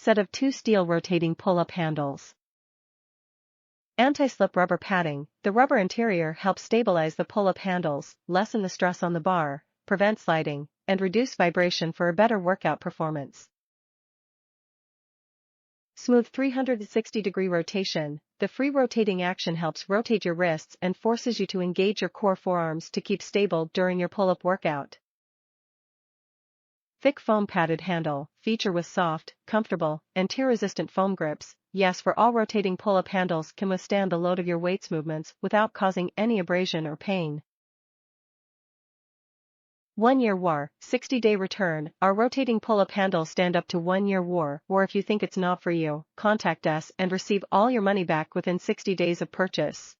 Set of 2 steel rotating pull-up handles. Anti-slip rubber padding. The rubber interior helps stabilize the pull-up handles, lessen the stress on the bar, prevent sliding, and reduce vibration for a better workout performance. Smooth 360-degree rotation. The free rotating action helps rotate your wrists and forces you to engage your core forearms to keep stable during your pull-up workout. Thick foam padded handle. Feature with soft, comfortable, and tear-resistant foam grips. Yes4All rotating pull-up handles can withstand the load of your weights movements without causing any abrasion or pain. 1-year war, 60-day return. Our rotating pull-up handles stand up to 1-year war, or if you think it's not for you, contact us and receive all your money back within 60 days of purchase.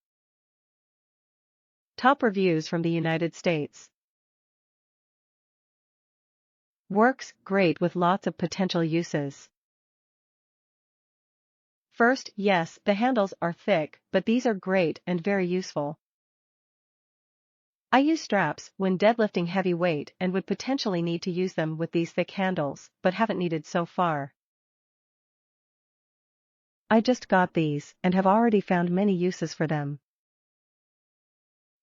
Top reviews from the United States. Works great with lots of potential uses. First, yes, the handles are thick, but these are great and very useful. I use straps when deadlifting heavy weight and would potentially need to use them with these thick handles, but haven't needed so far. I just got these and have already found many uses for them.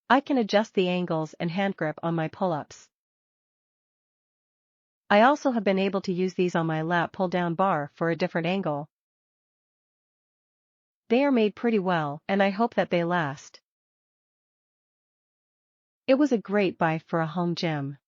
I can adjust the angles and hand grip on my pull-ups. I also have been able to use these on my lat pull-down bar for a different angle. They are made pretty well, and I hope that they last. It was a great buy for a home gym.